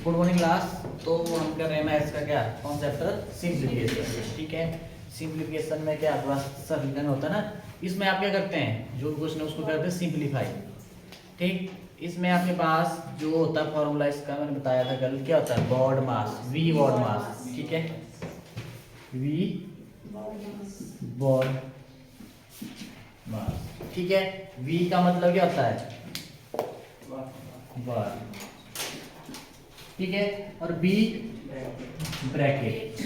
Good morning class. तो हम कर रहे हैं मैथ्स का क्या कॉन्सेप्ट सिंप्लीफिकेशन। ठीक है, सिंप्लीफिकेशन में क्या थोड़ा सरलीकरण होता है ना, इसमें आप क्या करते हैं, जो क्वेश्चन है उसको करते हैं सिंप्लीफाई। ठीक, इसमें आपके पास जो होता है फॉर्मूला, इसका मैंने बताया था कल, क्या होता है बॉड मास, वी बॉड मास। ठीक है, वी बॉड मास। ठीक है, वी का मतलब क्या होता है बार। ठीक है, और बी ब्रैकेट,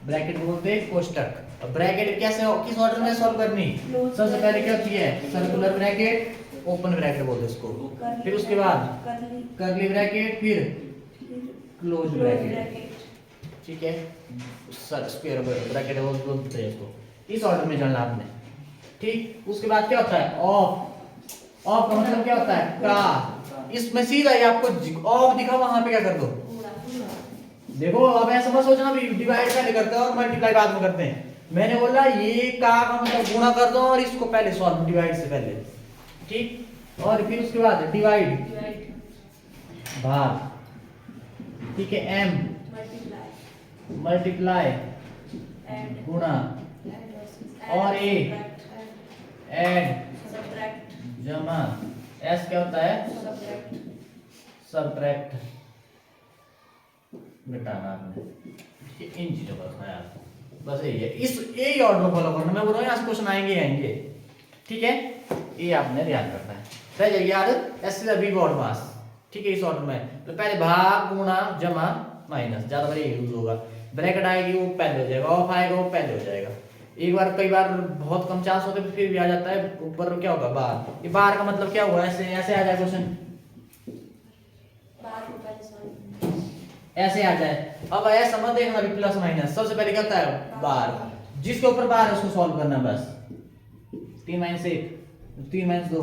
ब्रैकेट बोलते हैं कोष्टक। अब ब्रैकेट कैसे किस ऑर्डर में सॉल्व करनी, सबसे पहले क्या होती है सर्कुलर ब्रैकेट, ओपन ब्रैकेट बोलते हैं इसको, फिर उसके बाद कर्ली ब्रैकेट, फिर क्लोज ब्रैकेट। ठीक है, स्क्वायर ब्रैकेट बोलते हैं इसको, इस ऑर्डर में चलना आपने। ठीक, उसके बाद क्या होता है ऑफ, ऑफ का मतलब क्या होता है का, इसमें सीधा ही आपको ऑफ दिखा, वहां पे क्या कर दो, देखो अब ऐसा मत सोचना भी डिवाइड पहले करते हैं और मल्टीप्लाई बाद में करते हैं। मैंने बोला ये का मतलब गुणा कर दो और इसको पहले सॉल्व डिवाइड से पहले। ठीक, और फिर उसके बाद डिवाइड भाग। ठीक है, एम मल्टीप्लाई गुणा, और ए ऐड जमा, एस क्या होता है सबट्रैक्ट, घटाना आपने। इन चीजों का ख्याल, बस यही है, इस यही ऑर्डर फॉलो करना। मैं बोल रहा हूँ यहाँ क्वेश्चन आएंगे। ठीक है, ये आपने ध्यान रखना है, रह जाएगी याद ऐसे बी बॉड मास। ठीक है, इस ऑर्डर में तो पहले भाग गुणा जमा माइनस, ज्यादा बार यूज होगा। ब्रैकेट आएगी वो पहले हो जाएगा, ऑफ आएगा वो पहले हो जाएगा। एक बार कई बार बहुत कम चांस होते फिर भी आ जाता है, ऊपर क्या होगा बार। ये बार का मतलब क्या हुआ, ऐसे ऐसे आ जाए क्वेश्चन, ऐसे आ जाए। अब ऐसा मत देखना भी प्लस माइनस, सबसे पहले क्या होता है बार, जिसके ऊपर बार है उसको सॉल्व करना बस। 3 - 1 3 - 2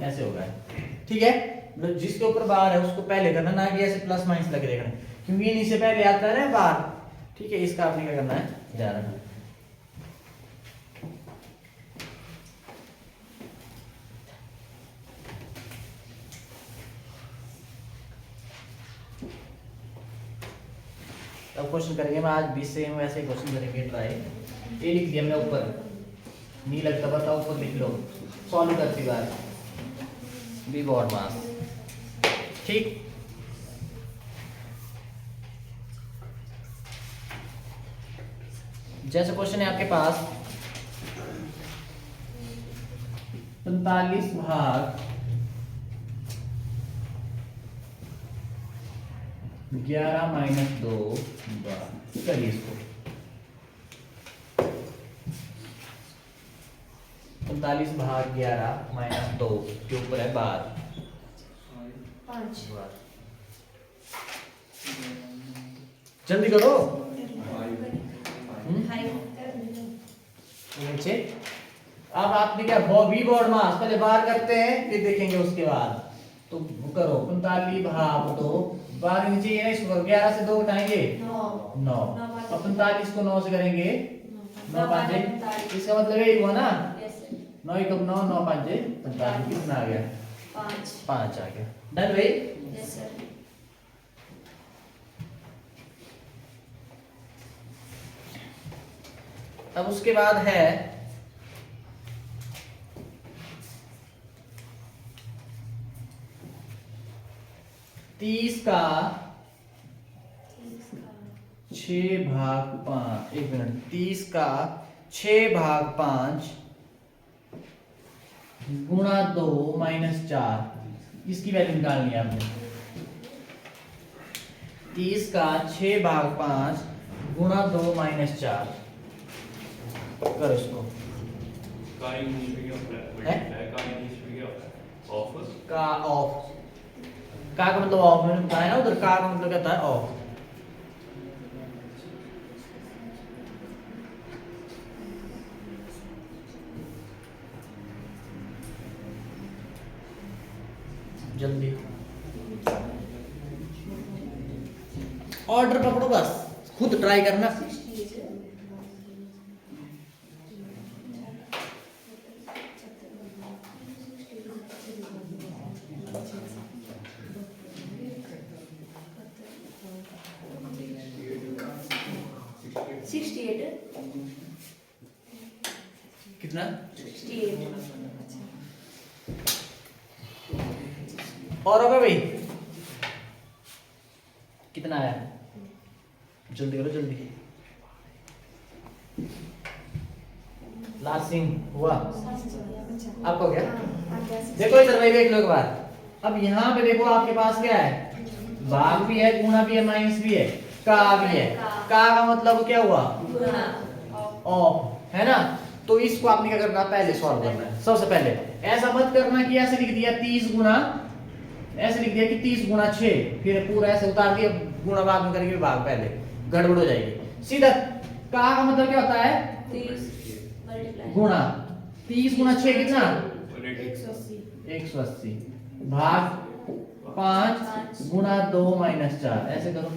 ऐसे होगा। ठीक है, मतलब जिसके ऊपर बार है उसको पहले करना, ना कि ऐसे प्लस माइनस लगे देखना, क्योंकि इन्हीं से पहले आता है ना बार। ठीक है, इसका आपने क्या करना है ध्यान रखना। अब क्वेश्चन करेंगे, मैं आज भी सेम वैसे ही क्वेश्चन करेंगे ट्राई। ये लिख दिया मैंने ऊपर, नहीं लगता बताओ ऊपर लिख लो, सॉल्व करती बार बी बॉड मास। ठीक, जैसे क्वेश्चन है आपके पास 45 भाग 11 - 2 बार, करिए इसको। 45 भाग 11 - 2 के ऊपर है बार 5 बार। जल्दी करो नीचे। अब आपने क्या बी बॉड मास पहले बार करते हैं फिर देखेंगे उसके बाद, तो करो 45 भाग 2 बार नीचे ये ना, इसको करो 11 से 2 घटाएंगे 9, अब 45 को 9 से करेंगे 9 5 इसका मतलब यही हुआ ना, 9 1 9 9 5 45 कितना आ गया 5 आ गया। डन भाई। Yes sir. अब उसके बाद है 30 का 6 भाग 5, 1 मिनट, 30 का 6 भाग 5 गुणा 2 - 4, इसकी वैल्यू निकालनी है आपने। 30 का 6 भाग 5 गुणा 2 - 4 करो इसको। का ऑफ, का मतलब ऑफ मैंने बताया ना उधर, का मतलब क्या था ऑफ। जल्दी ऑर्डर पकड़ो, बस खुद ट्राई करना। 68 कितना 68 और होगा भाई कितना आया जल्दी करो जल्दी लास्ट सिंग हुआ आपको क्या देखो इधर भाई देख लो एक बार अब यहाँ पे देखो आपके पास क्या है भाग भी है गुणा भी है माइनस भी है का भी है का मतलब क्या हुआ गुणा ऑफ है ना तो इसको आपने क्या करना पहले सॉल्व करना है सबसे पहले ऐसा मत करना कि ऐसे लिख दिया 30 गुना ऐसे लिख दिया कि 30 गुना 6 फिर पूरा ऐसे उतार दिया गुणा भाग में करके भाग पहले गड़बड़ हो जाएगी सीधा का मतलब क्या होता है 30 मल्टीप्लाई गुणा 30 गुना 6 कितना 180 180 भाग 5 गुणा 2 माइनस 4 ऐसे करो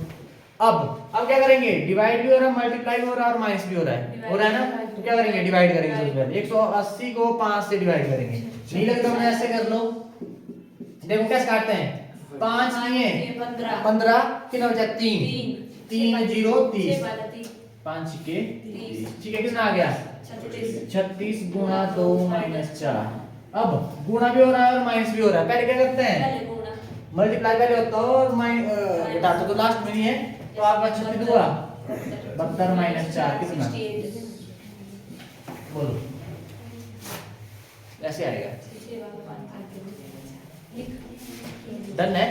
अब क्या करेंगे डिवाइड भी हो रहा है मल्टीप्लाई भी हो रहा है और माइनस भी हो रहा है ना तो क्या करेंगे डिवाइड करेंगे सबसे पहले 180 को 5 से डिवाइड करेंगे नहीं लगता मैंने ऐसे कर लो देखो कैसे काटते हैं 5 नहीं है 15 कितना बचा 3 3 0 30 5 के 30 ठीक है कितना आ गया 36 गुणा 2 माइनस 4 अब गुणा भी हो रहा है और माइनस भी हो रहा है पहले क्या करते हैं मल्टीप्लाई पहले होता है और घटाते तो लास्ट में नहीं है तो आपका 36 हुआ 72 माइनस 4 कितना बोलो ऐसे आएगा डन है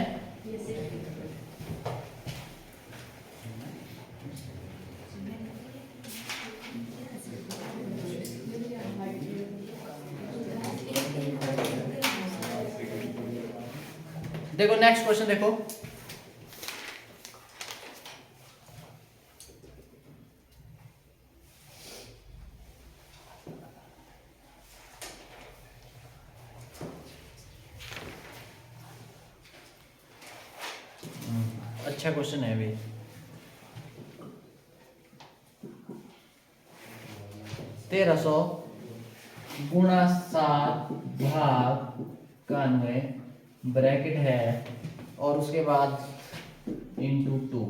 देखो नेक्स्ट क्वेश्चन देखो अच्छा क्वेश्चन है अभी 1300 गुणा 7 भाग 91 ब्रैकेट है और उसके बाद इंटू 2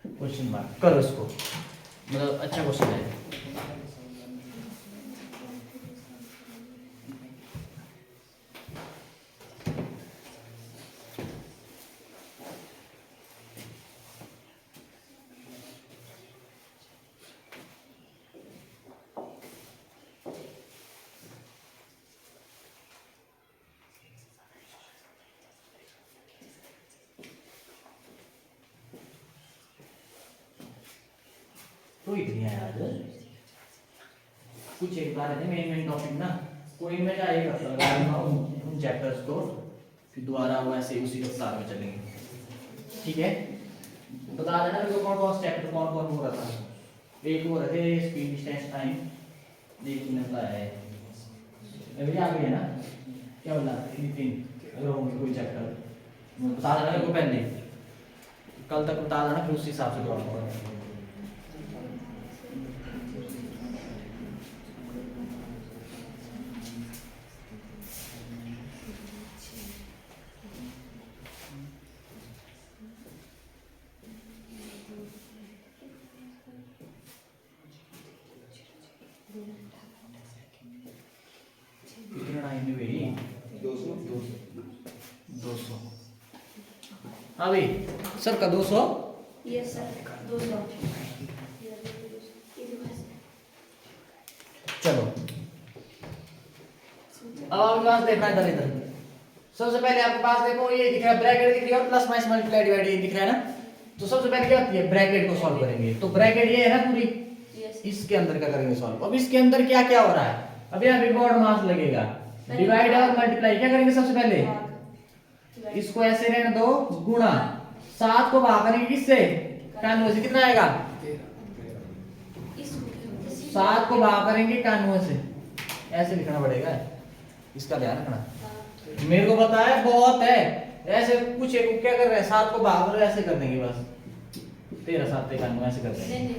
क्वेश्चन मार्क करो इसको मतलब अच्छा क्वेश्चन है तो इतनी है आज कुछ एक बार है मेन टॉपिक ना कोई में जाएगा उन चैप्टर्स को फिर दोबारा वो ऐसे उसी के साथ में चलेंगे ठीक है बता देना मेरे को कौन कौन चैप्टर कौन कौन हो रहा था एक हो रहे थे स्पीड डिस्टेंस टाइम एक मिनट का है अभी आ गया ना क्या बोला 3 अगर होंगे कोई चैप्टर बता देना मेरे को पहले कल तक बता देना फिर उस हिसाब से दौड़ना हाँ भाई सर का 200 यस सर 200 चलो अब आपके पास देखना इधर इधर सबसे पहले आपके पास देखो ये दिख रहा है ब्रैकेट दिख रही है और प्लस माइनस मल्टीप्लाई डिवाइड ये दिख रहा है ना तो सबसे पहले क्या होती है ब्रैकेट को सॉल्व करेंगे तो ब्रैकेट ये है ना पूरी इसके अंदर क्या करेंगे सॉल्व अब इसके अंदर क्या क्या हो रहा है अब यहाँ पे गॉड मास लगेगा डिवाइड और मल्टीप्लाई क्या करेंगे सबसे पहले इसको ऐसे रहने दो गुणा 7 को भाग करेंगे किससे 91 से कितना आएगा 7 को भाग करेंगे 91 से ऐसे लिखना पड़ेगा इसका ध्यान रखना मेरे को पता है बहुत है ऐसे कुछ एक क्या कर रहे हैं 7 को भाग रहे ऐसे कर देंगे बस 13 7 91 ऐसे कर देंगे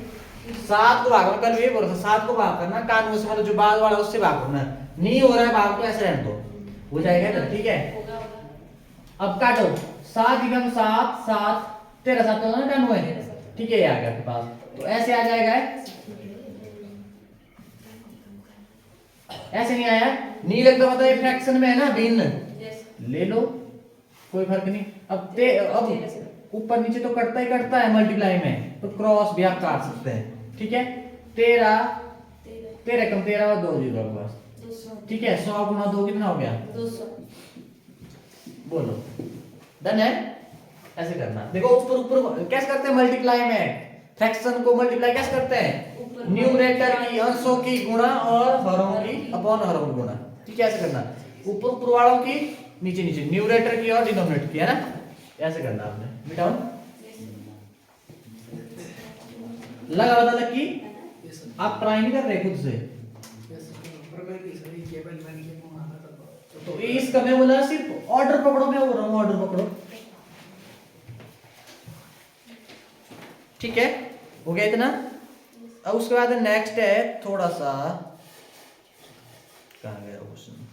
7 को भाग कल ये बोल रहा था 7 को भाग करना 91 से मतलब जो बाद वाला उससे भाग करना नहीं हो रहा है भाग तो ऐसे रहने दो हो जाएगा ना ठीक है अब काटो 7 7 7 13 7 91 ठीक है ये आ गया आपके पास तो ऐसे आ जाएगा, ऐसे नहीं आया, नहीं लगता मतलब ये फ्रैक्शन में है ना भिन्न, यस ले लो कोई फर्क नहीं। अब ऊपर नीचे तो कटता ही कटता है मल्टीप्लाई में, तो क्रॉस भी आप काट सकते हैं, ठीक है। 13 13 कम 13 और 2 जीरो आपके पास, 200 ठीक है। 100 गुना 2 कितना हो गया, 200 बोलो, डन है। ऐसे करना, देखो ऊपर ऊपर कैसे करते हैं मल्टीप्लाई में, फ्रैक्शन को मल्टीप्लाई कैसे करते हैं, न्यूमरेटर की अंशों की गुणा और हरों की अपॉन हरों की गुणा, ठीक है। ऐसे करना, ऊपर ऊपर वालों की नीचे नीचे, न्यूमरेटर की और डिनोमिनेटर की, है ना, ऐसे करना आपने। मिटाओ, लगा पता लग की आप ट्राई नहीं कर रहे खुद से, तो इसका मैं बोला सिर्फ ऑर्डर पकड़ो, मैं बोल रहा हूँ ऑर्डर पकड़ो, ठीक है। हो गया इतना। अब उसके बाद नेक्स्ट है थोड़ा सा, कहाँ गया क्वेश्चन,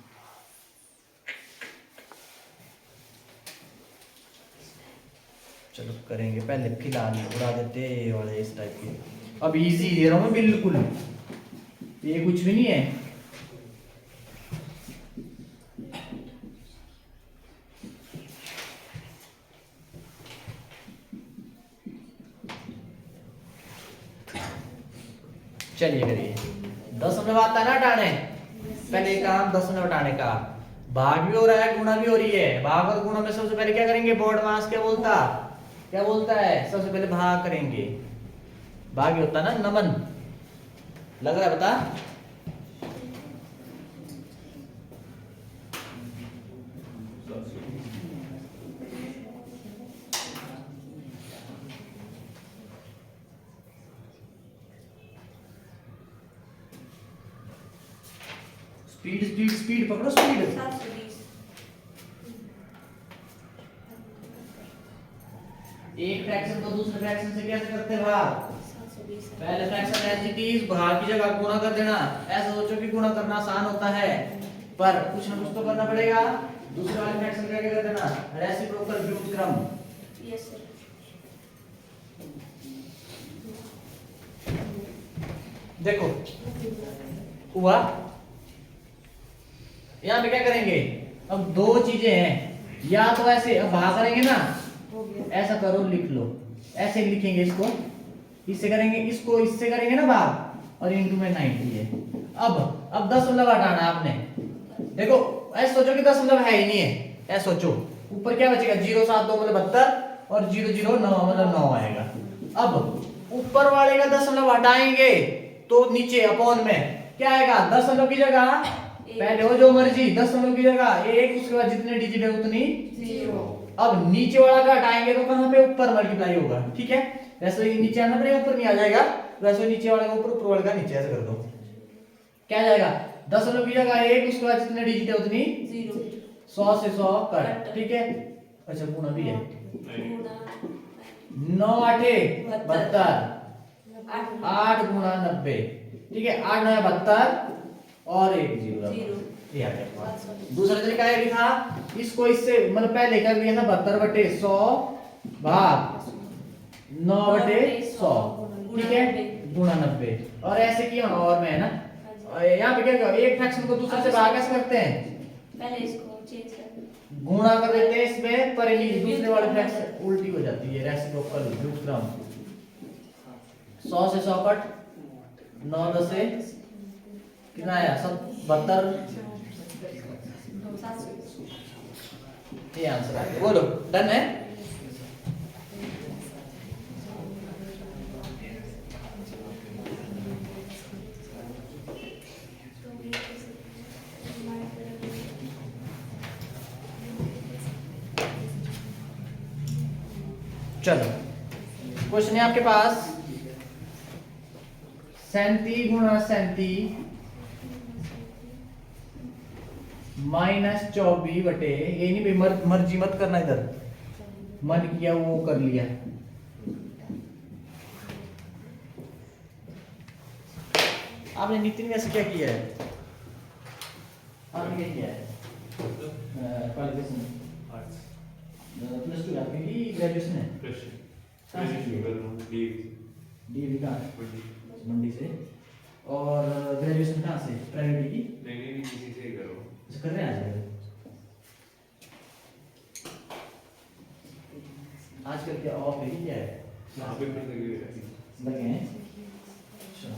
चलो करेंगे, पहले फिलहाल उड़ा देते वाले इस टाइप के। अब इजी दे रहा हूँ मैं बिल्कुल, ये कुछ भी नहीं है। चलिए करिए, दशमलव आता है ना हटाने, पहले काम दशमलव हटाने का, भाग भी हो रहा है गुणा भी हो रही है। भाग और गुणा में सबसे पहले क्या करेंगे, बोर्ड मास क्या बोलता है, सबसे पहले भाग करेंगे, भाग ही होता है ना, नमन लग रहा है, बता। स्पीड स्पीड स्पीड पकड़ो, स्पीड। 720 एक फ्रैक्शन को दूसरे फ्रैक्शन से कैसे करते हैं भाग, 720 पहले फ्रैक्शन एज इट इज, भाग की जगह गुणा कर देना। ऐसा सोचो कि गुणा करना आसान होता है, पर कुछ ना कुछ तो करना पड़ेगा। दूसरे वाले फ्रैक्शन का क्या कर देना, रेसिप्रोकल व्युत्क्रम, यस सर, देखो हुआ। यहाँ पे क्या करेंगे, अब दो चीजें हैं, या तो ऐसे अब भाग करेंगे ना, हो गया, ऐसा करो लिख लो, ऐसे लिखेंगे इसको, इससे करेंगे, इसको इससे करेंगे ना भाग, और इनटू में 90 है। अब दशमलव हटाना आपने, देखो ऐसे सोचो कि दशमलव है ही नहीं है, ऐसे सोचो ऊपर क्या बचेगा, 0 7 2 मतलब 72 और 0 0 9 मतलब 9 आएगा। अब ऊपर वाले का दशमलव हटाएंगे तो नीचे अपॉन में क्या आएगा, दशमलव की जगह पहले हो जो मर्जी, दशमलव की जगह 1, उसके बाद जितने डिजिट है उतनी 0। अब नीचे वाला का हटाएंगे तो कहां पे, ऊपर मल्टीप्लाई होगा, ठीक है। वैसे ही नीचे आना पड़ेगा, ऊपर नहीं आ जाएगा, वैसे नीचे वाले का ऊपर, ऊपर वाले का नीचे, ऐसे कर दो, क्या आ जाएगा, दशमलव की जगह 1, उसके बाद जितने डिजिट है उतनी 0 100 से 100 कट, ठीक है। अच्छा गुणा भी है, 9 8 72, 8 गुणा 90, ठीक है, 8 9 72 और 1 0, ये आ गया। दूसरा तरीका है लिखा, इसको इससे मतलब पहले कर लिया था 72/100 भाग 9/100, ठीक है, गुणा 90, और ऐसे किया और में है ना। यहाँ पे क्या, एक फ्रैक्शन को दूसरे से भाग कैसे करते हैं, पहले इसको चेंज कर, गुणा कर देते हैं इसमें, पर दूसरे वाले फ्रैक्शन उल्टी हो जाती है, रेसिप्रोकल व्युत्क्रम। 100 से 100 कट, 9 10 से कितना आया, 72, ये आंसर आ गया, बोलो डन है। चलो क्वेश्चन है आपके पास, 37 गुणा 37 -24 बटे, ये नहीं भाई मर्जी मत करना, इधर मन किया वो कर लिया। आपने नितिन वैसे क्या किया है, आपने क्या किया है, क्वालिफिकेशन प्लस 2 आपकी ग्रेजुएशन है, डीएवी कहाँ है? मंडी से। और ग्रेजुएशन कहाँ से? प्राइवेट की? नहीं किसी से ही करो। कर रहे हैं आजकल क्या ऑफ है कि क्या है? यहाँ पे भी लगे हुए हैं। लगे हैं। अच्छा।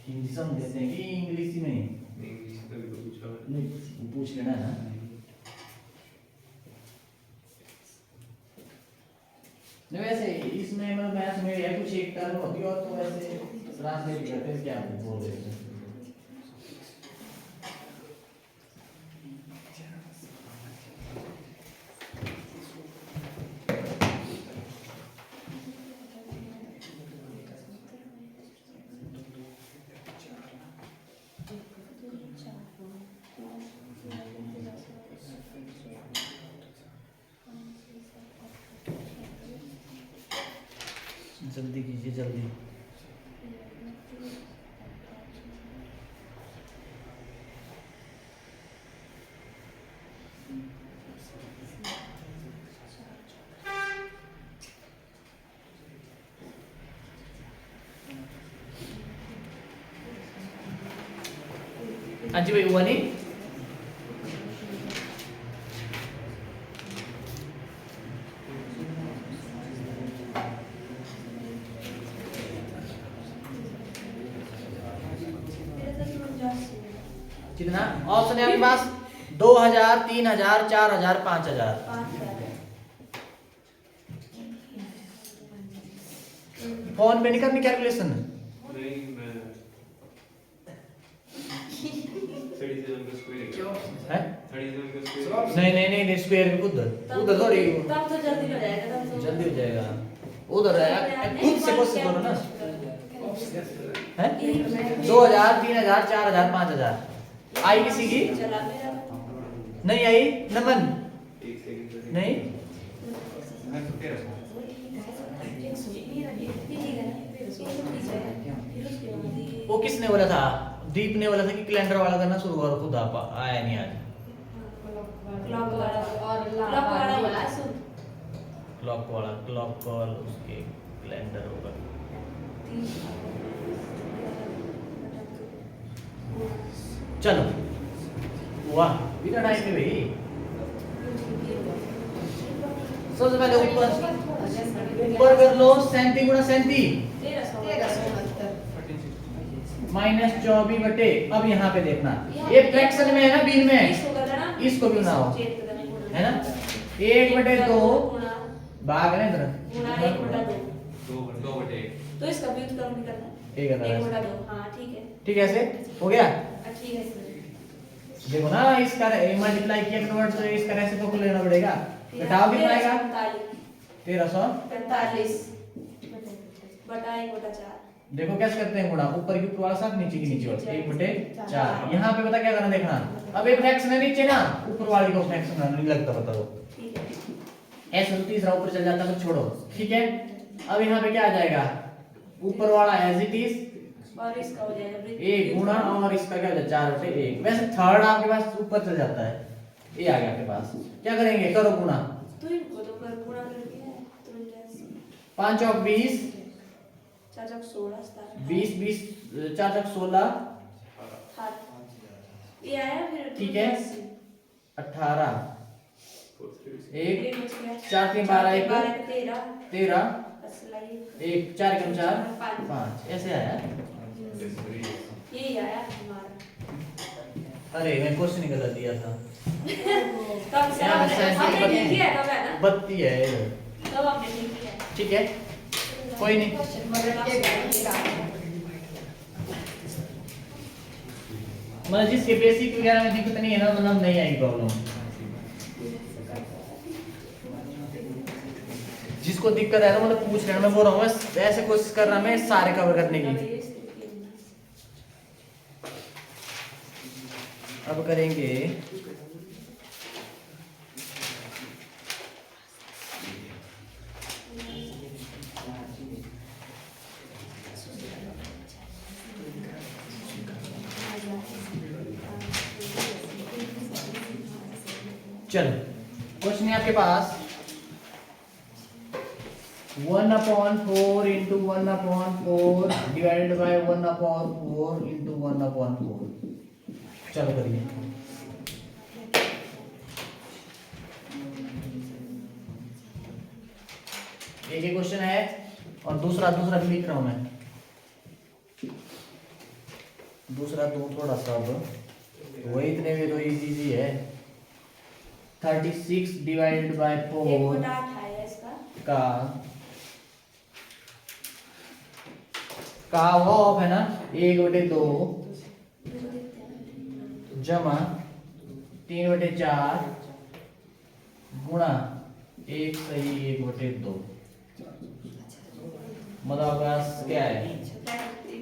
हिंदी समझ लेते हैं कि इंग्लिश में? इंग्लिश का भी तो पूछा मैंने। नहीं पूछ लेना है ना। नहीं वैसे इसमें मतलब मैथ में या कुछ एक टर्म होती है और तो वैसे ट्रांसलेट करते हैं क्या बोल रहे हैं। जल्दी कीजिए जल्दी। हाँ जी भाई हुआ नहीं? कितना ऑप्शन है आपके पास? 2000, 3000, 4000, 5000। 5000। फोन पे नहीं करनी कैलकुलेशन? नहीं मैं 37 का स्क्वायर है? 37 का स्क्वायर। नहीं स्क्वायर भी उधर उधर थोड़ी तब तो जल्दी हो जाएगा, तब तो जल्दी हो जाएगा। उधर है खुद से कोशिश करो ना। है 2000, 3000, 4000, 5000 आई किसी की? चला मेरा नहीं आई नमन? एक सेकंड नहीं मैं तो 1300। वो किसने बोला था? दीप ने बोला था कि कैलेंडर वाला करना शुरू करो, खुद आप आया नहीं आज। क्लॉक और उसके कैलेंडर होगा। चलो वाह इतना टाइम में भाई। सबसे पहले ऊपर कर लो 37 गुणा 37 माइनस 24 बटे। अब यहाँ पे देखना ये फ्रैक्शन में है ना, बीन में है, इसको भी बनाओ है ना। 1/2 भाग है ना इधर 2/2। तो इसका भी उत्तर भी करना है। 1/2। हाँ ठीक है। ठीक है ऐसे हो गया। ठीक है सर। देखो ना इसका मल्टीप्लाई किया कन्वर्ट तो इसका ऐसे तो लेना पड़ेगा। घटाओ कितना आएगा? 1345 बटा 1/4। देखो कैसे करते हैं गुणा? ऊपर की ऊपर वाला साथ नीचे की नीचे वाला 1/4। यहाँ पे पता क्या करना देखना। अब एक फ्रैक्शन है नीचे ना, ऊपर वाली को फ्रैक्शन नहीं लगता पता वो ठीक है। ऐसे तो तीसरा ऊपर चल जाता तो छोड़ो। ठीक है अब यहाँ पे क्या आ जाएगा? ऊपर वाला एज इट इज और इसका हो जाएगा 1 गुणा और इसका क्या हो जाएगा 4/1। वैसे थर्ड आपके पास ऊपर चल जाता है, ये आ गया आपके पास। क्या करेंगे? करो गुणा। तो इनको तो कर गुणा करके है तो जैसे 5 और 20 4 चौक 16 17 20 20 4 चौक 16 ये आया फिर ठीक है 18 एक एक बच गया 4 3 12 1 13 13 असलाई 1 4 कम 4 5 ऐसे आया। यही आया हमारा। अरे मैं क्वेश्चन ही गलत दिया था। तब से हमने ठीक किया तब है ना, बत्ती है इधर। तब हमने ठीक किया। ठीक है कोई नहीं। मतलब जिसके बेसिक वगैरह में दिक्कत नहीं है ना, मतलब नहीं आएगी प्रॉब्लम। जिसको दिक्कत है ना मतलब पूछ रहे मैं बोल रहा हूँ बस ऐसे कोशिश कर रहा मैं सारे कवर करने की। अब करेंगे चलो क्वेश्चन है आपके पास 1/4 इंटू 1/4 डिवाइडेड बाय 1/4 इंटू 1/4। चलो करिए। एक ही क्वेश्चन है और दूसरा भी लिख रहा हूं मैं। दूसरा दूं थोड़ा सा, अब वही इतने में तो इजी है। 36 डिवाइडेड बाय 4 का ऑफ है ना 1/2 जमा 3/4 गुणा 1 सही 1/2। मतलब आपके पास क्या है,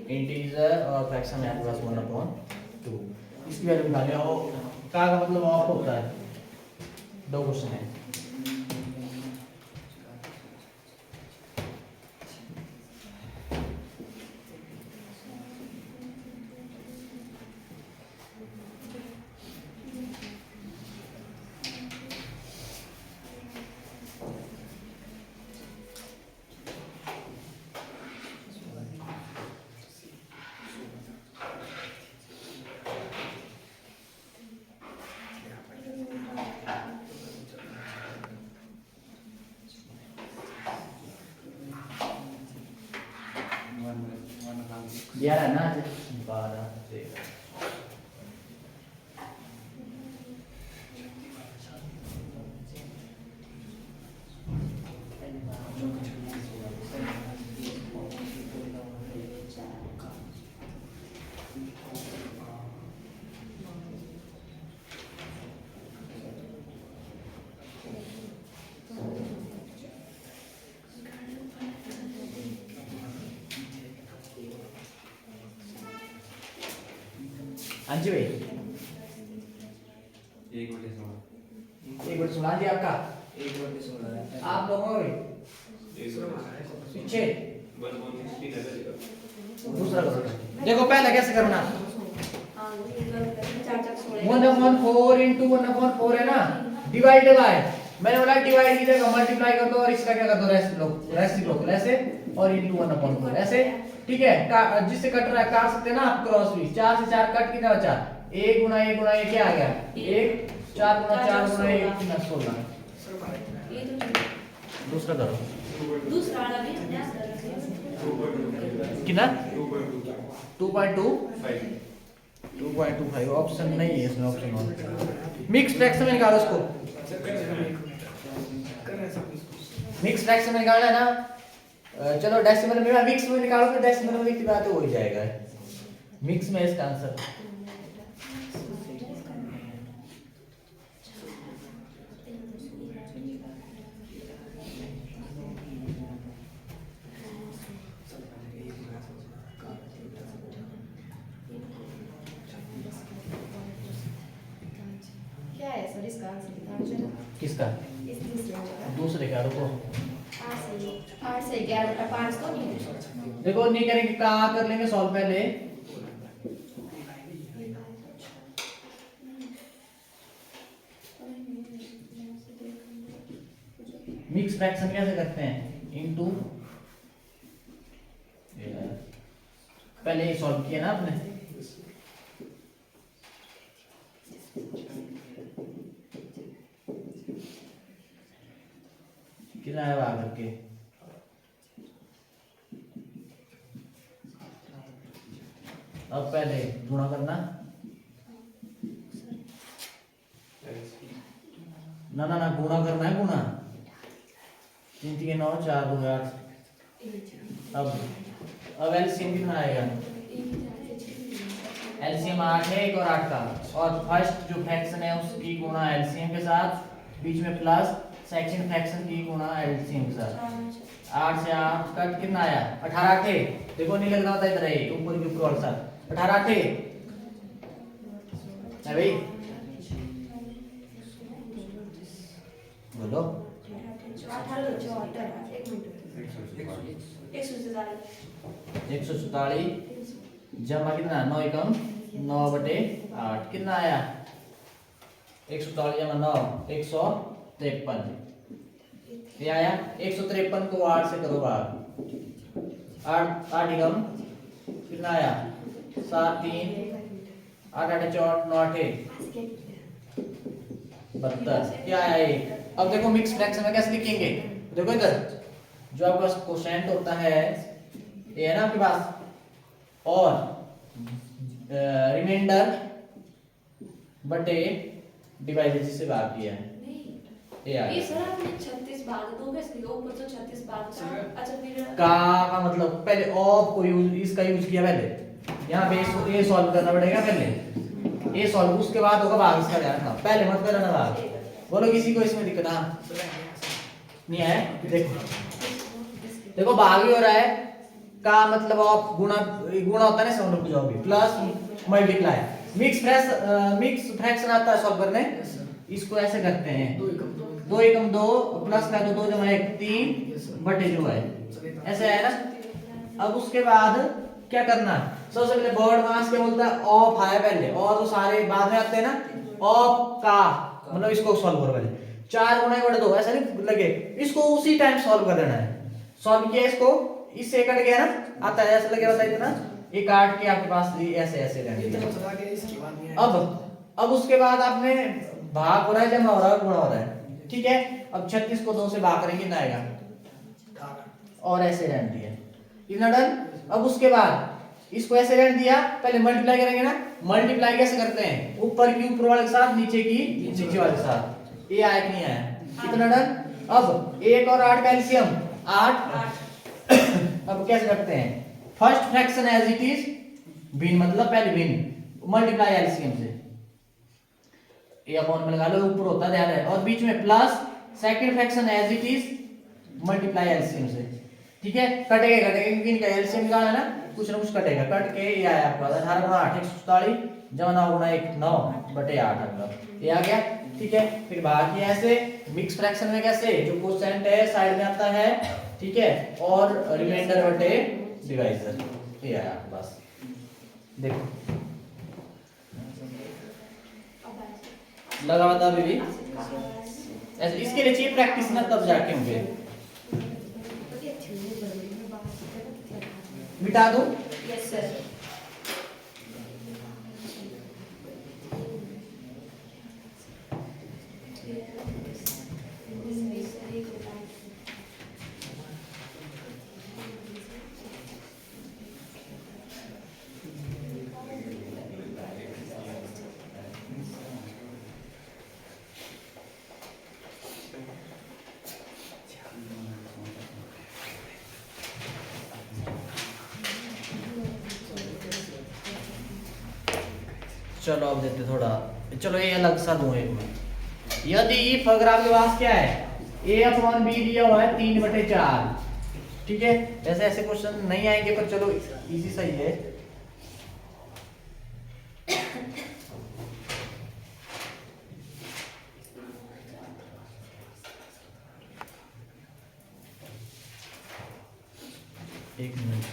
इंटीजर और फ्रैक्शन है आपके पास 1/2। इसकी वैल्यू निकाल लिया। का मतलब ऑफ होता है। दो क्वेश्चन है। दिया है ना 12 अंजी भाई 1/16 जी आपका 1/16 आप लोगों का पीछे दूसरा करो। देखो पहले कैसे करना, 1/4 इंटू 1/4 है ना, डिवाइड बाय, मैंने बोला डिवाइड की जगह मल्टीप्लाई कर दो और इसका क्या कर दो रेसिप्रोकल ऐसे और इंटू 1/4 ऐसे। ठीक है, जिससे कट रहा है काट सकते हैं ना आप क्रॉस भी। 4 से 4 कट कितना बचा, 1 गुना 1 गुना 1 क्या आ गया 1, 4 गुना 4 गुना 1 कितना 16। दूसरा करो, दूसरा वाला भी ध्यान से कितना 2.25 ऑप्शन नहीं है इसमें, ऑप्शन 1 मिक्स फ्रैक्शन में निकालो उसको। मिक्स फ्रैक्शन में निकालना है ना, चलो डेसिमल में मिक्स में निकालो तो डेसिमल में लिखती बात हो ही जाएगा। मिक्स में इसका आंसर क्या है सर इसका आंसर? किसका, इस दूसरे वाला दूसरे का। रुको 8 से 11/5 तो नहीं है। देखो नहीं करेंगे, कहाँ कर लेंगे सॉल्व पहले। मिक्स फ्रैक्शन कैसे करते हैं, इनटू पहले ये सॉल्व किया ना आपने। कितना है वहां करके, अब पहले गुणा करना, ना गुणा करना है, गुणा 3 3 9 4 2 8। अब एलसीएम कितना आएगा, एलसीएम 8 है, 1 और 8 का, और फर्स्ट जो फ्रैक्शन है उसकी गुणा एलसीएम के साथ, बीच में प्लस सेकंड फ्रैक्शन की गुणा एलसीएम के साथ। 8 से 8 कट कितना आया 18 थे। देखो नहीं लगना होता इधर है ऊपर के ऊपर वाला साथ 18 थे है भाई, बोलो 144 जमा कितना 9 एकम 9/8 कितना आया 144 जमा 9 153। ये आया 153 को 8 से करो भाग। 8 एकम कितना आया 7 3 8 8 4 9 8 72। क्या आया ये? अब देखो मिक्स फ्रैक्शन में कैसे लिखेंगे। देखो इधर जो आपका कोशेंट होता है ये है ना आपके पास, और रिमाइंडर बटे डिवाइडेड जिससे भाग किया है ये आ ये गया। सर आपने 36 भाग दोगे इसलिए ऊपर तो 36 भाग था। अच्छा फिर का मतलब पहले ऑफ को यूज इसका यूज किया पहले यहाँ पे ये सॉल्व करना पड़ेगा पहले ये सॉल्व, उसके बाद होगा भाग इसका ध्यान रखना, पहले मत करना भाग। बोलो किसी को इसमें दिक्कत हाँ नहीं है। देखो भाग ही हो रहा है का मतलब ऑफ गुणा गुणा होता है ना, सब लोग जाओगे प्लस मल्टीप्लाई। मिक्स फ्रैक्शन आता है सॉल्व करने, इसको ऐसे करते हैं 2 एकम 2 प्लस का 2 जमा 1 3 बटे जो है ऐसे है ना। अब उसके बाद क्या करना, सबसे पहले बोर्ड मास क्या बोलता है ऑफ आया पहले, और तो सारे बाद में आते हैं ना। ऑफ का मतलब इसको सॉल्व करो पहले 4 गुना बटे 2 ऐसा नहीं लगे, इसको उसी टाइम सॉल्व कर देना है। सॉल्व किया इसको, इससे कट गया ना आता है ऐसा लगे बताइए ना, ये काट के आपके पास ऐसे ऐसे रहने। अब उसके बाद आपने भाग हो रहा है जमा हो रहा है गुणा हो रहा है, ठीक है। अब 36 को 2 से भाग करेंगे कितना आएगा, और ऐसे रहने दिया इतना डन। अब उसके बाद इसको ऐसे रहने दिया, पहले मल्टीप्लाई करेंगे ना। मल्टीप्लाई कैसे करते हैं, ऊपर की ऊपर वाले के साथ नीचे की नीचे वाले के साथ। ये आया कि नहीं आया, कितना डन। अब 1 और 8 का एलसीएम 8। अब कैसे करते हैं, first fraction as it is, भिन्न मतलब पहले भिन्न मल्टीप्लाई एलसीएम से, ये अपॉन में लगा लो ऊपर होता ध्यान है, और बीच में plus second fraction as it is multiply LCM से, ठीक है। कटेगा क्योंकि इनका एलसीएम निकालना है ना, कुछ ना कुछ कटेगा, कट के ये आया आपका 18 गुणा 8 147 जमा 9 गुणा 1 9 बटे 8 आपका ये आ गया, ठीक है। फिर बाकी ऐसे मिक्स फ्रैक्शन में कैसे जो कोसेंट है साइड में आता है, ठीक है, और रिमाइंडर बटे डिवाइजर ये आया आपके पास। देखो लगा बता अभी भी ऐसे, इसके लिए चाहिए प्रैक्टिस ना, तब जाके होंगे। मिटा दो यस सर। चलो अब देते थोड़ा, चलो ये अलग सा दूं एक में। यदि इफ अगर आपके पास क्या है a अपॉन b दिया हुआ है 3/4, ठीक है। ऐसे ऐसे क्वेश्चन नहीं आएंगे पर चलो इजी सही है। एक मिनट,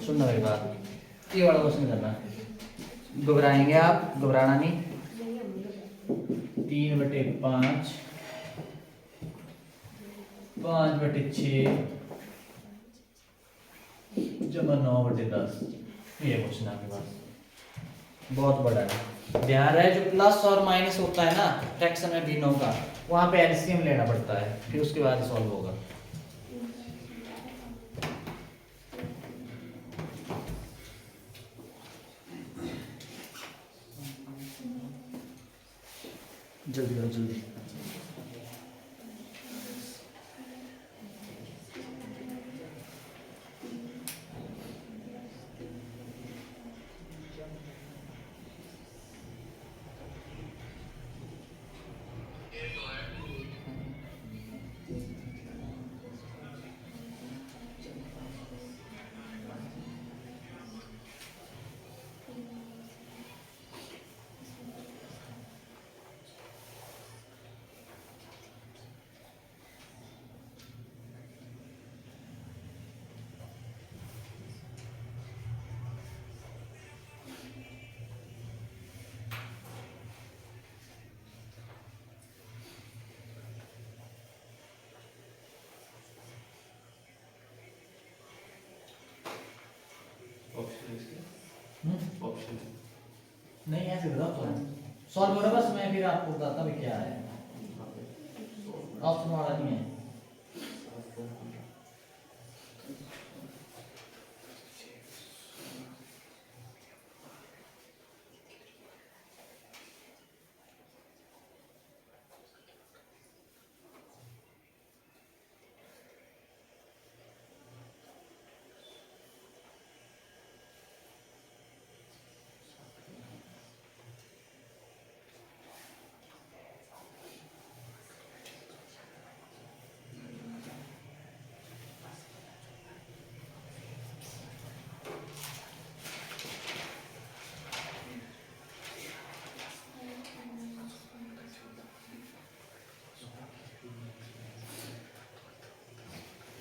सुनना मेरी बात, ये वाला क्वेश्चन करना, घबराएंगे आप, घबराना नहीं। 3/5 5/6 जमा 9/10 ये क्वेश्चन आपके पास बहुत बड़ा है। ध्यान रहे जो प्लस और माइनस होता है ना फ्रैक्शन में भिन्नों का, वहां पे एलसीएम लेना पड़ता है, फिर उसके बाद सॉल्व होगा। जल्दी करो जल्दी। ऑप्शन नहीं ऐसे बताओ तो सॉल्व करो बस, मैं फिर आपको बताता भी क्या है। ऑप्शन वाला नहीं है।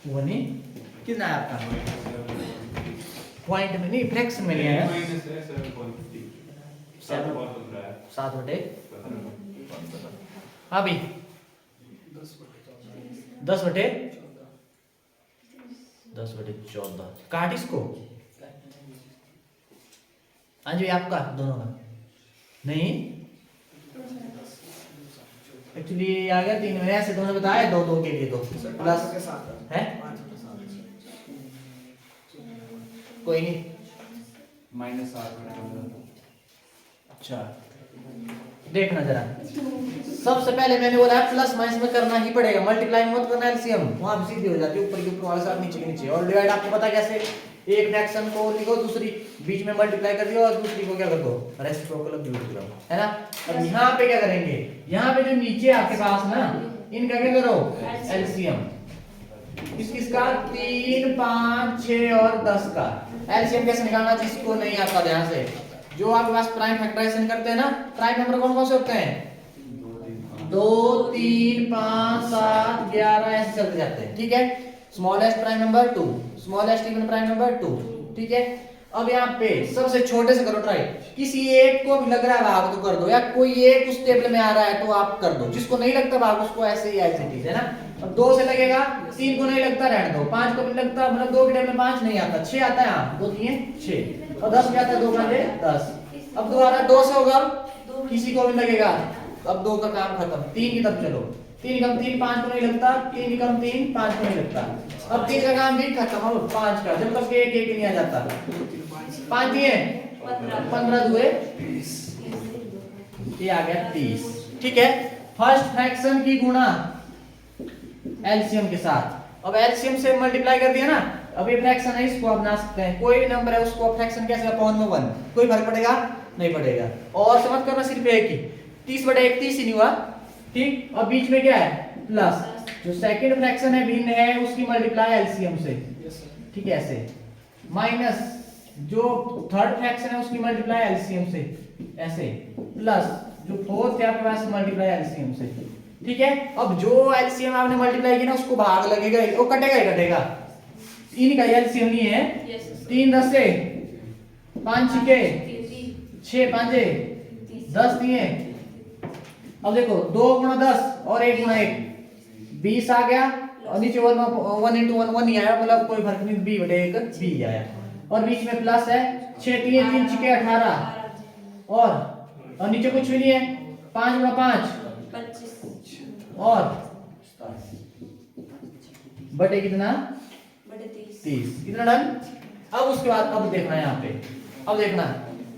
वो नहीं कितना है आपका पॉइंट में नहीं फ्रैक्शन में लिया है। माइनस है 7.50 7 बटे हाँ भाई 10/14 काट इसको। हाँ जी आपका दोनों का नहीं एक्चुअली आ गया 3 में ऐसे दोनों बताया 2 2 के लिए तो प्लस है कोई नहीं -7/15। अच्छा देखना जरा, सबसे पहले मैंने बोला प्लस माइनस में करना ही पड़ेगा, मल्टीप्लाई मत करना एलसीएम, वहां भी सीधी हो जाती है ऊपर के ऊपर वाले साथ नीचे के नीचे। और डिवाइड आपको पता कैसे, एक फ्रैक्शन को लिखो दूसरी बीच में मल्टीप्लाई कर दियो और दूसरी को क्या कर दो रेसिप्रोकल डिवाइड करो, है ना। अब यहाँ पे क्या करेंगे, यहाँ पे जो नीचे आपके पास ना इनका क्या करो एलसीएम, किसका 3 5 6 और 10 का एलसीएम कैसे निकालना जिसको नहीं आता ध्यान से, जो आपके पास प्राइम फैक्टराइजेशन करते हैं ना, प्राइम नंबर कौन कौन से होते हैं 2 3 5 7 11 ऐसे चलते जाते हैं, ठीक है। Smallest prime number 2, smallest even prime number 2, ठीक है। अब यहाँ पे सबसे छोटे से करो ट्राई, किसी एक को भी लग रहा है भाग तो कर दो, या कोई एक उस टेबल में आ रहा है तो आप कर दो, जिसको नहीं लगता भाग उसको ऐसे ही एज है ना। अब 2 से लगेगा, 3 को नहीं लगता रहने दो, 5 को भी लगता मतलब 2 के टेबल में 5 नहीं आता, 6 आता है, हाँ 2 3 6 और 10 क्या आता है 2 5 10। अब दोबारा 2 से होगा किसी को भी लगेगा, अब 2 का काम खत्म, 3 की तरफ चलो, 3 कम 3 5 को नहीं लगता, 3 कम 3 5 को नहीं लगता, अब 3 का काम भी खत्म, अब 5 का जब तक एक एक नहीं आ जाता 5 दिए 15 दुए ये आ गया 30, ठीक है। फर्स्ट फ्रैक्शन की गुणा एलसीएम के साथ, अब एलसीएम से मल्टीप्लाई कर दिया ना, अब ये फ्रैक्शन है इसको आप बना सकते हैं, कोई भी नंबर है उसको फ्रैक्शन कैसे अपॉन में 1, कोई फर्क पड़ेगा नहीं पड़ेगा। और समझ करना सिर्फ एक ही 30/1 30 ही नहीं हुआ, ठीक। और बीच में क्या है प्लस, जो सेकंड फ्रैक्शन है भिन्न है उसकी मल्टीप्लाई एलसीएम से, ठीक है ऐसे, माइनस जो थर्ड फ्रैक्शन है उसकी मल्टीप्लाई एलसीएम से ऐसे, प्लस जो फोर्थ है आपके पास मल्टीप्लाई एलसीएम से, ठीक है। अब जो एलसीएम आपने मल्टीप्लाई किया ना उसको भाग लगेगा, वो कटेगा ही कटेगा, इनका एलसीएम नहीं है, 3 10 से 5 6 6 5 10 दिए। अब देखो 2 गुणा 10 और 1 गुणा 1 20 आ गया, और नीचे 1 into 1 1 ही आया, मतलब कोई फर्क नहीं, b/1 b आया, और बीच में प्लस है 6 3 3 6 18 और नीचे कुछ भी नहीं है, 5 गुणा 5 25 और बटे कितना बटे 30 कितना डन। अब उसके बाद अब देखना है यहाँ पे, अब देखना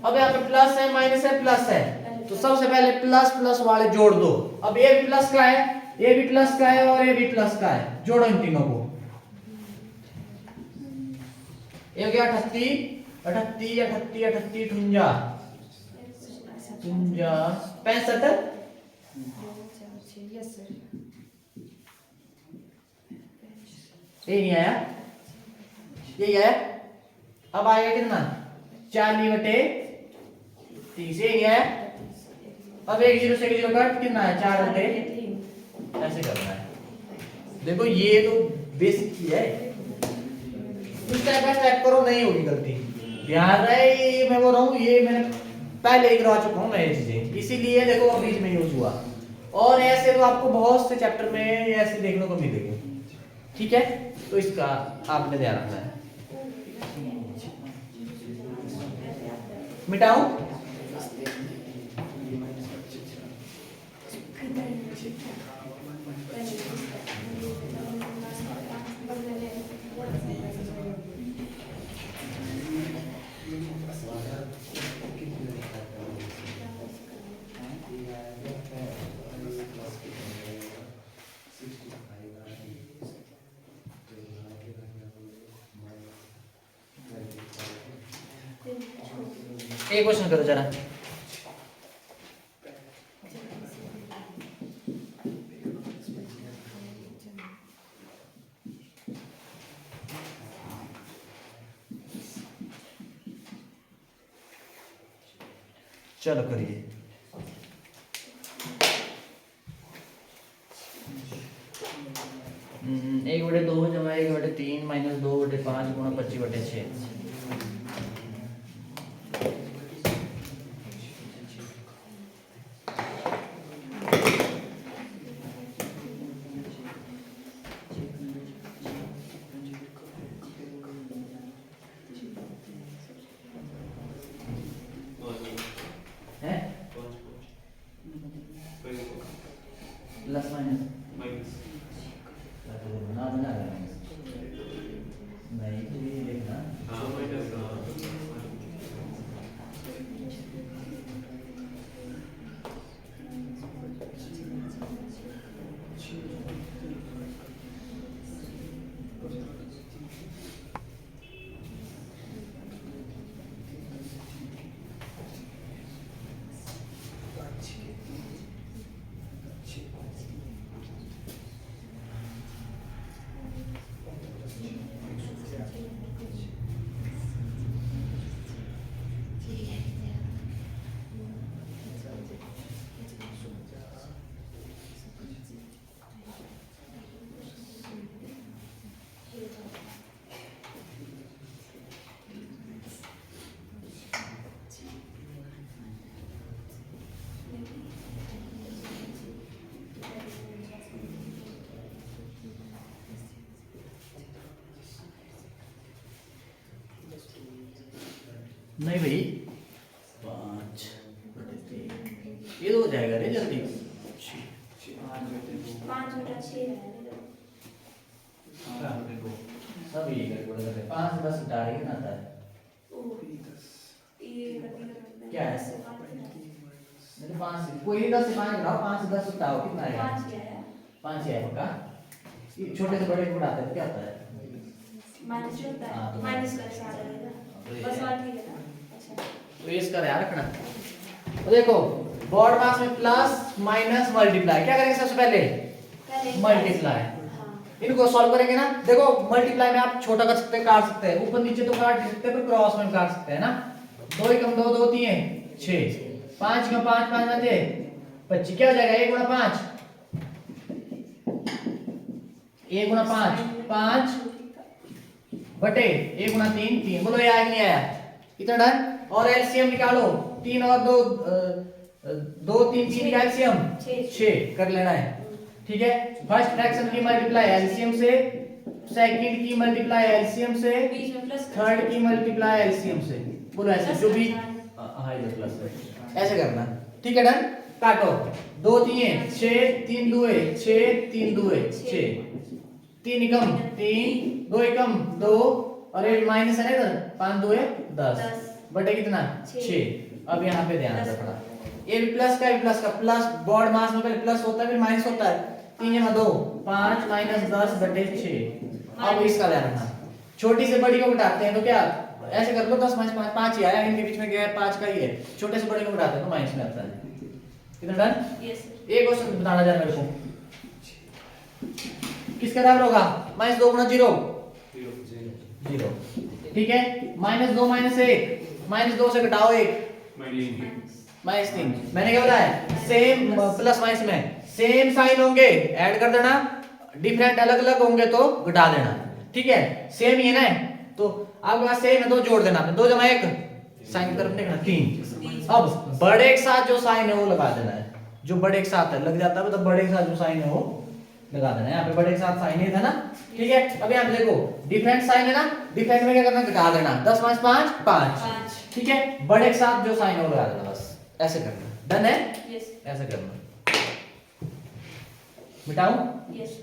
अब यहाँ पे प्लस है माइनस है प्लस है, तो सबसे पहले प्लस प्लस वाले जोड़ दो। अब ए भी प्लस का है, ए भी प्लस का है और ए भी प्लस का है, जोड़ो इन तीनों को, ये हो गया 38 38 38 38 65 ये नहीं आया, ये आया। अब आएगा कितना 40/30, ये नहीं आया। अब 1 0 से 1 0 कट कितना है 4/3, ऐसे करना है। देखो ये तो बेसिक चीज है, स्टेप बाय स्टेप करो नहीं होगी गलती, ध्यान रहे। मैं बोल रहा हूँ ये मैंने पहले ही करवा चुका हूँ मैं ये चीजें, इसीलिए देखो अब बीच में यूज हुआ, और ऐसे तो आपको बहुत से चैप्टर में ऐसे देखने को मिलेंगे, ठीक है। तो इसका आपने ध्यान रखना है। मिटाऊं? एक क्वेश्चन करो जरा। चलो करिए। एक बटे दो जमा एक बटे तीन माइनस दो बटे पाँच गुणा 25/6। है प्लस माइनस बना बना नहीं तो ये देखना नहीं भाई 5/3 ये तो हो जाएगा रे जल्दी। 5/6 सब ये करके बोल रहे 5 10 हटा रही ना आता है क्या है? नहीं 5 कोई 10 से 5 घटाओ 5 से 10 हटाओ कितना आएगा? 5 ही है पक्का। ये छोटे से बड़े को उड़ाते हैं क्या होता है? माइनस होता है माइनस का साथ रहेगा बस बात ठीक है ना। अच्छा तो ये इसका ध्यान रखना। तो देखो बॉड मास में प्लस माइनस मल्टीप्लाई क्या करेंगे सबसे पहले? मल्टीप्लाई। इनको सॉल्व करेंगे ना। देखो मल्टीप्लाई में आप छोटा कर सकते हैं काट सकते हैं ऊपर नीचे तो काट सकते हैं पर क्रॉस में काट सकते हैं ना। 2 × 2 2 3 6 5 × 5 5 बचे 25 क्या हो जाएगा 1 × 5 1 × 5 5 बटे 1 × 3 3 बोलो ये आया नहीं आया? इतना डन। और एलसीएम निकालो 3 और 2 2 3 3 का एलसीएम 6 कर लेना है ठीक है। फर्स्ट फ्रैक्शन की मल्टीप्लाई एलसीएम से सेकंड की मल्टीप्लाई एलसीएम से बीच में प्लस थर्ड की मल्टीप्लाई एलसीएम से बोलो ऐसे जो भी हां इधर प्लस है ऐसे करना ठीक है। डन। काटो 2 3 6 3 2 6 3 2 6 3 एकम 3 2 एकम 2 और ये माइनस है ना इधर 5 2 10 बटे कितना 6। अब यहाँ पे ध्यान रखना ये भी प्लस का प्लस बॉड मास में पहले प्लस होता है फिर माइनस होता है 3 × 2 5 - 10 बटे 6। अब इसका ध्यान रखना छोटी से बड़ी को घटाते हैं तो क्या ऐसे कर लो 10 - 5 5 ही आया इनके बीच में गैप 5 का ही है छोटे से बड़े को घटाते हैं तो माइनस में आता है। कितना डन? यस एक क्वेश्चन बताना जरा मेरे को किसका बराबर होगा? -2 × 0 0 ठीक है। -2 - 1 -2 से घटाओ 1 -3 मैंने क्या बताया सेम प्लस माइनस में सेम साइन होंगे ऐड कर देना डिफरेंट अलग अलग होंगे तो घटा देना ठीक है। सेम ही है ना तो आपके पास सेम है तो जोड़ देना 2 + 1 साइन की तरफ देखना 3। अब बड़े के साथ जो साइन है वो लगा देना है जो बड़े के साथ है लग जाता है मतलब बड़े के साथ जो साइन है वो लगा देना है। यहाँ पे बड़े के साथ साइन ही था ना ठीक है। अब यहाँ पे देखो डिफरेंट साइन है ना डिफरेंट में क्या करना घटा देना 10 - 5 5 ठीक है, बड़े के साथ जो साइन हो लगा देना, बस ऐसे करना। डन है, यस ऐसे करना। मिटाऊं? यस